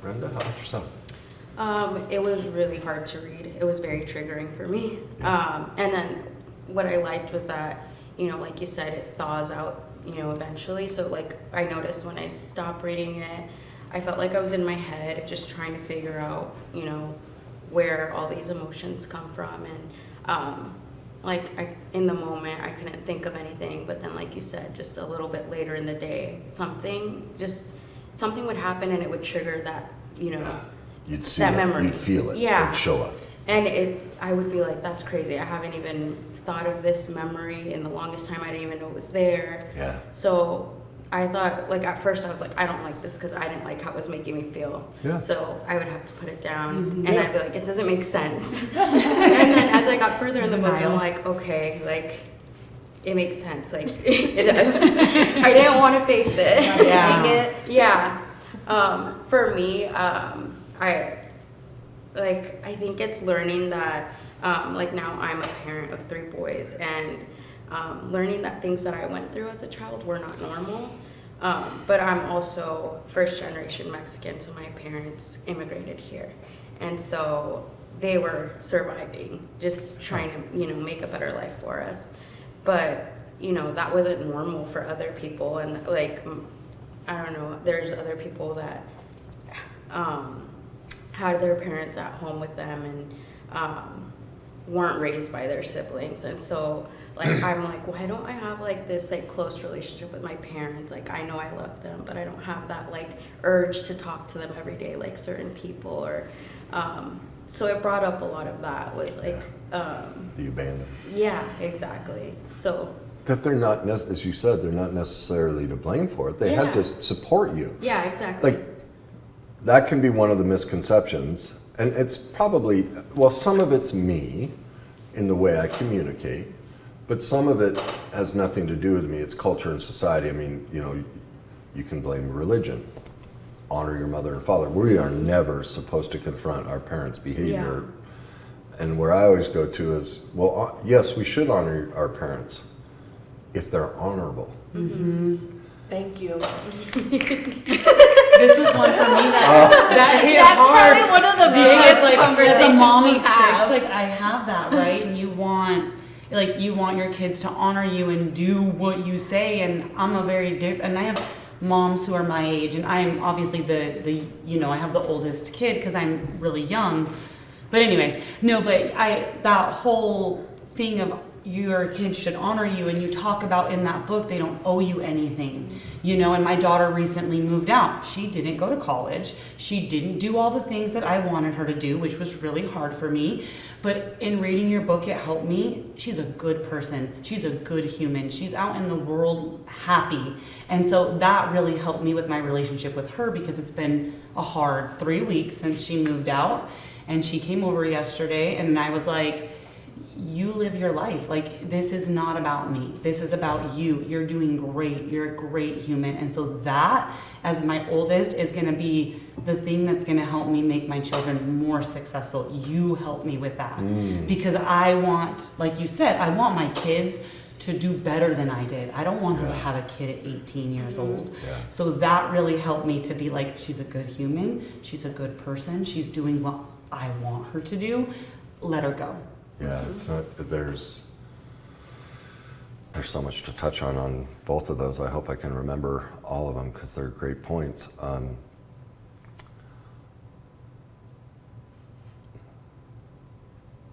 Brenda, how about yourself? It was really hard to read. It was very triggering for me. And then what I liked was that, you know, like you said, it thaws out, you know, eventually. So like I noticed when I stopped reading it, I felt like I was in my head just trying to figure out, you know, where all these emotions come from. And in the moment I couldn't think of anything, but then like you said, just a little bit later in the day, something would happen and it would trigger that, you know, You'd see that it, memory. you'd feel it, Yeah. it'd show up. And I would be like, that's crazy. I haven't even thought of this memory in the longest time. I didn't even know it was there. Yeah. So I thought, like, at first I was like, I don't like this because I didn't like how it was making me feel. Yeah. So I would have to put it down and Yeah. I'd be like, it doesn't make sense. And then as I got further in the book, I'm like, okay, like, it makes sense. Like, it does. I didn't want to face it. Yeah. Yeah. For me, I think it's learning that, like now I'm a parent of 3 boys, and learning that things that I went through as a child were not normal. But I'm also first generation Mexican, so my parents immigrated here. And so they were surviving, just trying to, you know, make a better life for us. But, you know, that wasn't normal for other people. And like, I don't know, there's other people that had their parents at home with them and weren't raised by their siblings. And so like I'm like, why don't I have like this like close relationship with my parents? Like I know I love them, but I don't have that like urge to talk to them every day like certain people. Or so it brought up a lot of that, was like The abandonment. yeah, exactly. So That they're not, as you said, they're not necessarily to blame for it. They had Yeah. to support you. yeah, exactly. Like, that can be one of the misconceptions, and it's probably, well, some of it's me in the way I communicate, but some of it has nothing to do with me. It's culture and society. I mean, you know, you can blame religion. Honor your mother and father. We are never supposed to confront our parents' behavior. Yeah. And where I always go to is, well, yes, we should honor our parents if they're honorable. Thank you. This was one for me that hit That's hard. probably one of the Because biggest like as a conversations mom we of 6, have. like I have that, right? And you want your kids to honor you and do what you say. And I'm a very different, and I have moms who are my age, and I'm obviously the you know, I have the oldest kid because I'm really young. But anyways, no, but that whole thing of your kids should honor you, and you talk about in that book, they don't owe you anything, you know. And my daughter recently moved out. She didn't go to college. She didn't do all the things that I wanted her to do, which was really hard for me. But in reading your book, it helped me. She's a good person. She's a good human. She's out in the world happy. And so that really helped me with my relationship with her, because it's been a hard 3 weeks since she moved out. And she came over yesterday, and I was like, you live your life. Like, this is not about me. This is about you. You're doing great. You're a great human. And so that, as my oldest, is going to be the thing that's going to help me make my children more successful. You help me with that. Because I want, like you said, I want my kids to do better than I did. I don't want her to have a kid at 18 years old. Yeah. So that really helped me to be like, she's a good human. She's a good person. She's doing what I want her to do. Let her go. Yeah, it's not, there's so much to touch on both of those. I hope I can remember all of them because they're great points.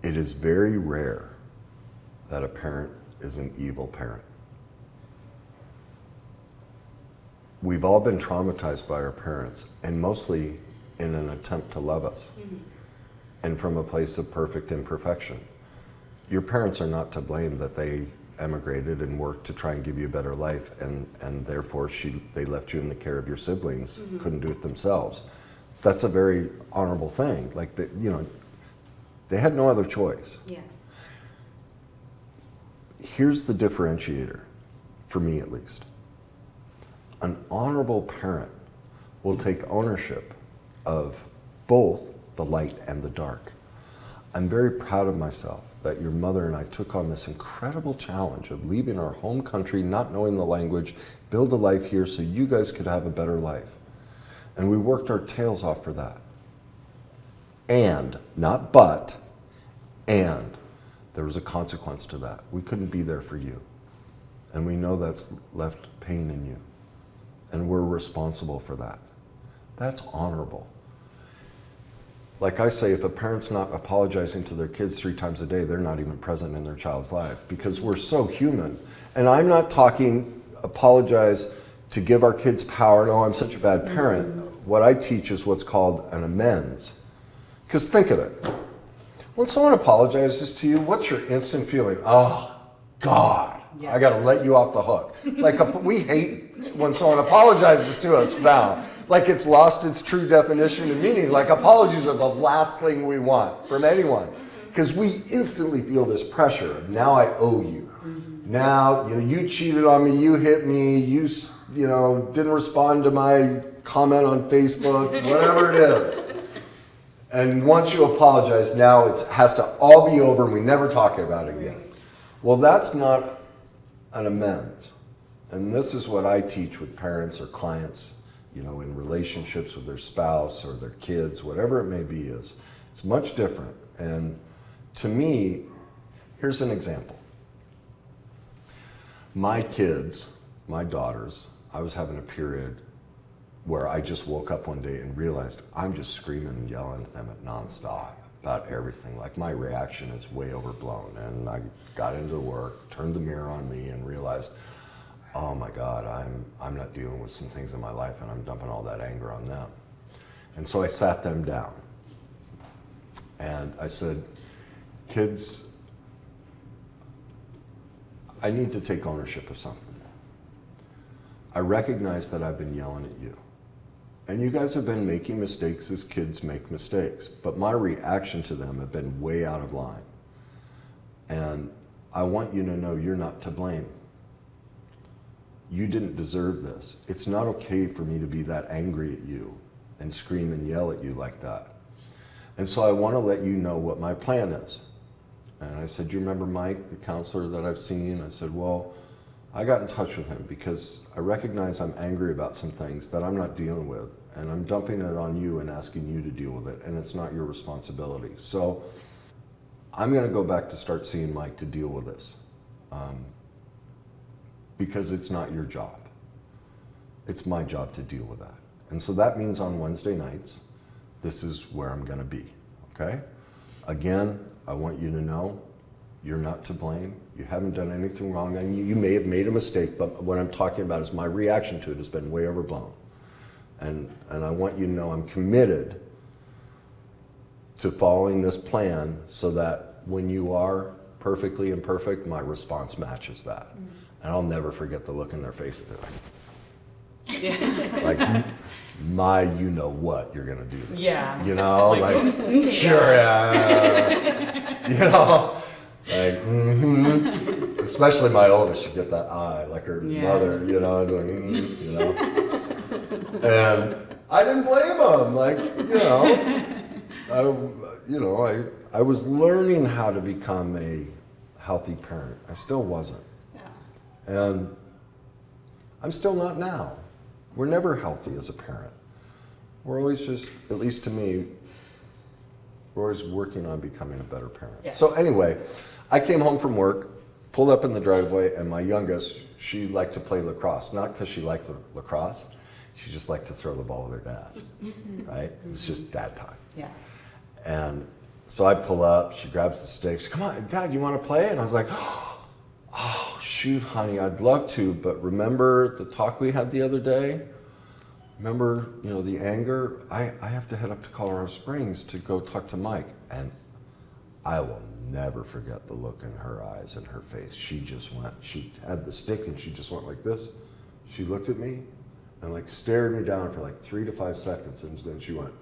It is very rare that a parent is an evil parent. We've all been traumatized by our parents, and mostly in an attempt to love us, and from a place of perfect imperfection. Your parents are not to blame that they emigrated and worked to try and give you a better life, and therefore they left you in the care of your siblings, couldn't do it themselves. That's a very honorable thing. Like, you know, they had no other choice. Yeah. Here's the differentiator, for me at least. An honorable parent will take ownership of both the light and the dark. I'm very proud of myself that your mother and I took on this incredible challenge of leaving our home country, not knowing the language, build a life here so you guys could have a better life. And we worked our tails off for that. And, not but, and there was a consequence to that. We couldn't be there for you. And we know that's left pain in you. And we're responsible for that. That's honorable. Like I say, if a parent's not apologizing to their kids 3 times a day, they're not even present in their child's life, because we're so human. And I'm not talking apologize to give our kids power. No, I'm such a bad parent. What I teach is what's called an amends. Because think of it. When someone apologizes to you, what's your instant feeling? Oh, God, I got to let you off the hook. Like we hate when someone apologizes to us now. Like it's lost its true definition and meaning. Like apologies are the last thing we want from anyone. Because we instantly feel this pressure of now I owe you. Now, you cheated on me, you hit me, you didn't respond to my comment on Facebook, whatever it is. And once you apologize, now it has to all be over and we never talk about it again. Well, that's not an amends. And this is what I teach with parents or clients, in relationships with their spouse or their kids, whatever it may be is. It's much different. And to me, here's an example. My kids, my daughters, I was having a period where I just woke up one day and realized I'm just screaming and yelling at them at nonstop about everything. Like my reaction is way overblown. And I got into work, turned the mirror on me and realized, oh my God, I'm not dealing with some things in my life and I'm dumping all that anger on them. And so I sat them down and I said, kids, I need to take ownership of something. I recognize that I've been yelling at you. And you guys have been making mistakes as kids make mistakes, but my reaction to them have been way out of line. And I want you to know you're not to blame. You didn't deserve this. It's not okay for me to be that angry at you and scream and yell at you like that. And so I want to let you know what my plan is. And I said, do you remember Mike, the counselor that I've seen? I said, well, I got in touch with him because I recognize I'm angry about some things that I'm not dealing with, and I'm dumping it on you and asking you to deal with it, and it's not your responsibility. So I'm going to go back to start seeing Mike to deal with this because it's not your job. It's my job to deal with that. And so that means on Wednesday nights, this is where I'm going to be, okay? Again, I want you to know you're not to blame. You haven't done anything wrong. And you may have made a mistake, but what I'm talking about is my reaction to it has been way overblown. And I want you to know I'm committed to following this plan so that when you are perfectly imperfect, my response matches that. And I'll never forget the look in their face at it. Like, my you know what, you're gonna do this. Yeah. Like sure, like, Especially my oldest, she get that eye, like her mother, it's like, And I didn't blame them, like, I was learning how to become a healthy parent. I still wasn't. Yeah. And I'm still not now. We're never healthy as a parent. We're always just, at least to me, we're always working on becoming a better parent. Yes. So anyway, I came home from work, pulled up in the driveway, and my youngest, she liked to play lacrosse. Not because she liked lacrosse, she just liked to throw the ball with her dad, right? It was just dad time. Yeah. And so I pull up, she grabs the stick, she, come on, Dad, you want to play? And I was like, oh, shoot, honey, I'd love to, but remember the talk we had the other day? Remember, the anger? I have to head up to Colorado Springs to go talk to Mike. And I will never forget the look in her eyes and her face. She had the stick and she just went like this. She looked at me and like stared me down for like 3 to 5 seconds, and then she went.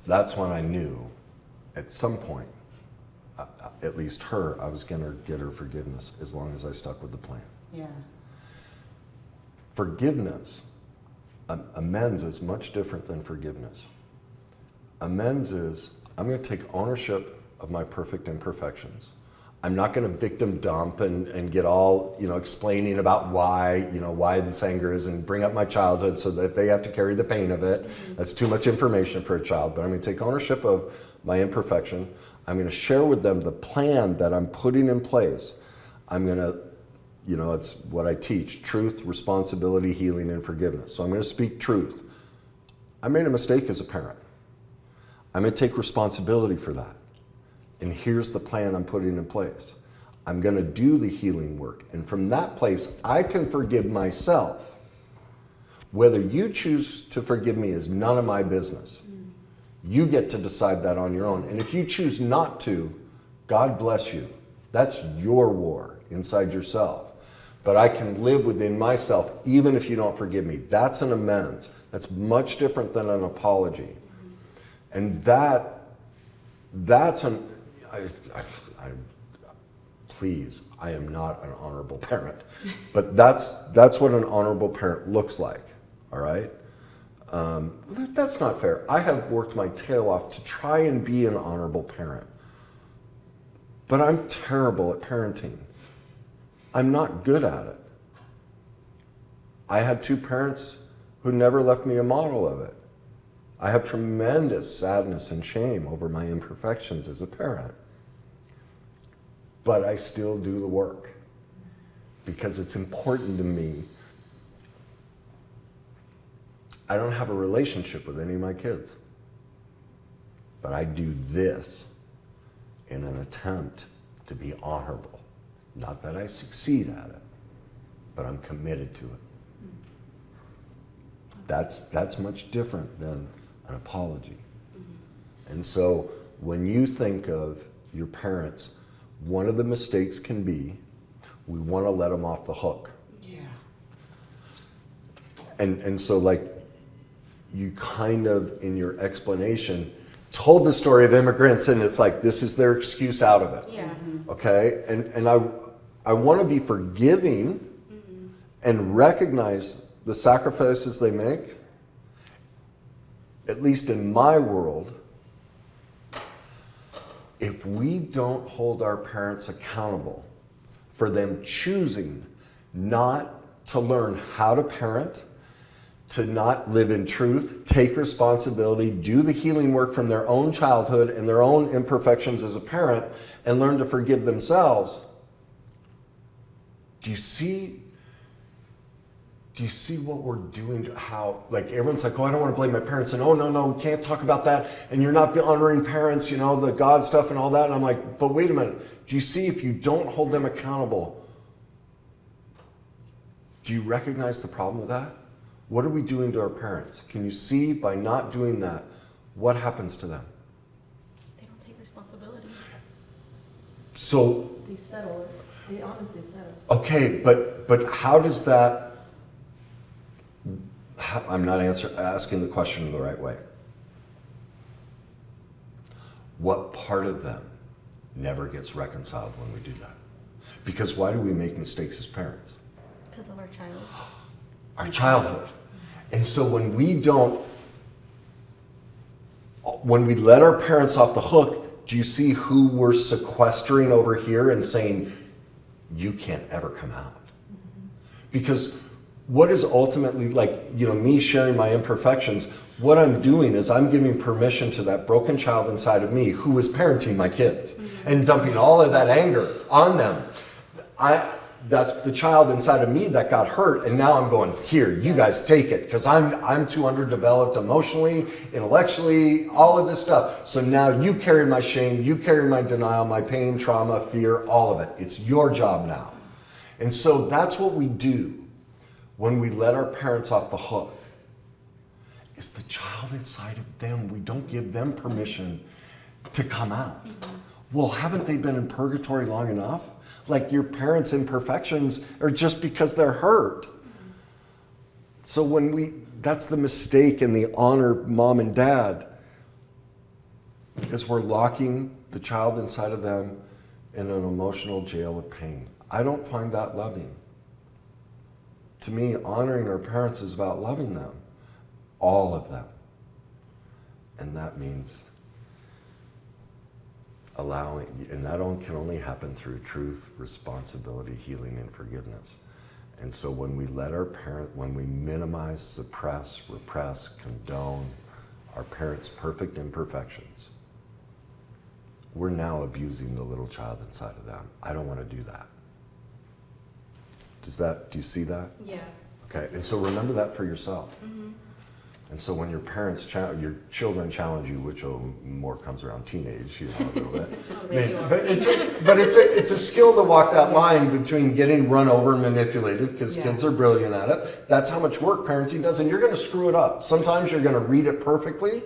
That's when I knew at some point, at least her, I was going to get her forgiveness as long as I stuck with the plan. Yeah. Forgiveness, amends is much different than forgiveness. Amends is, I'm going to take ownership of my perfect imperfections. I'm not going to victim dump and get all, explaining about why this anger is and bring up my childhood so that they have to carry the pain of it. That's too much information for a child, but I'm going to take ownership of my imperfection. I'm going to share with them the plan that I'm putting in place. I'm going to, it's what I teach, truth, responsibility, healing, and forgiveness. So I'm going to speak truth. I made a mistake as a parent. I'm going to take responsibility for that. And here's the plan I'm putting in place. I'm going to do the healing work. And from that place, I can forgive myself. Whether you choose to forgive me is none of my business. You get to decide that on your own. And if you choose not to, God bless you. That's your war inside yourself. But I can live within myself even if you don't forgive me. That's an amends. That's much different than an apology. And that's an... please, I am not an honorable parent. But that's what an honorable parent looks like, all right? That's not fair. I have worked my tail off to try and be an honorable parent. But I'm terrible at parenting. I'm not good at it. I had 2 parents who never left me a model of it. I have tremendous sadness and shame over my imperfections as a parent. But I still do the work because it's important to me. I don't have a relationship with any of my kids, but I do this in an attempt to be honorable. Not that I succeed at it, but I'm committed to it. That's much different than an apology. And so when you think of your parents, one of the mistakes can be we want to let them off the hook. Yeah. And so like you kind of in your explanation told the story of immigrants and it's like this is their excuse out of it. Yeah. Okay? And I want to be forgiving and recognize the sacrifices they make. At least in my world, if we don't hold our parents accountable for them choosing not to learn how to parent, to not live in truth, take responsibility, do the healing work from their own childhood and their own imperfections as a parent, and learn to forgive themselves, do you see what we're doing to how, like everyone's like, oh, I don't want to blame my parents. And oh, no, we can't talk about that. And you're not honoring parents, the God stuff and all that. And I'm like, but wait a minute. Do you see if you don't hold them accountable, do you recognize the problem with that? What are we doing to our parents? Can you see by not doing that, what happens to them? They don't take responsibility. So, They settle it. They honestly settle. okay, but how does that, I'm not asking the question the right way. What part of them never gets reconciled when we do that? Because why do we make mistakes as parents? Because of our child. Our childhood. And so when we let our parents off the hook, do you see who we're sequestering over here and saying, you can't ever come out? Because what is ultimately, like, me sharing my imperfections, what I'm doing is I'm giving permission to that broken child inside of me who is parenting my kids and dumping all of that anger on them. That's the child inside of me that got hurt, and now I'm going, here, you guys take it, because I'm too underdeveloped emotionally, intellectually, all of this stuff. So now you carry my shame, you carry my denial, my pain, trauma, fear, all of it. It's your job now. And so that's what we do when we let our parents off the hook. Is the child inside of them, we don't give them permission to come out. Well, haven't they been in purgatory long enough? Like your parents' imperfections are just because they're hurt. So that's the mistake in the honor mom and dad, is we're locking the child inside of them in an emotional jail of pain. I don't find that loving. To me, honoring our parents is about loving them, all of them. And that means and that can only happen through truth, responsibility, healing, and forgiveness. And so when we when we minimize, suppress, repress, condone our parents' perfect imperfections, we're now abusing the little child inside of them. I don't want to do that. Do you see that? Yeah. Okay, and so remember that for yourself. And so when your children challenge you, which more comes around teenage, a little bit. But it's a skill to walk that line between getting run over and manipulated, because kids are brilliant at it. That's how much work parenting does, and you're going to screw it up. Sometimes you're going to read it perfectly,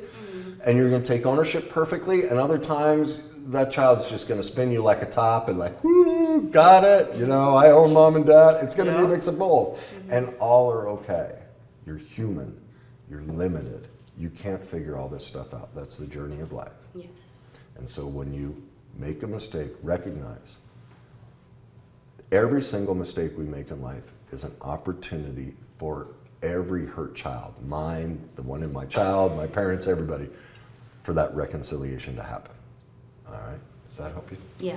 and you're going to take ownership perfectly, and other times that child's just going to spin you like a top and like, whoo, got it. I own mom and dad. It's going to be a mix of both, and all are okay. You're human. You're limited. You can't figure all this stuff out. That's the journey of life. Yeah. And so when you make a mistake, recognize every single mistake we make in life is an opportunity for every hurt child, mine, the one in my child, my parents, everybody, for that reconciliation to happen. All right? Does that help you? Yeah.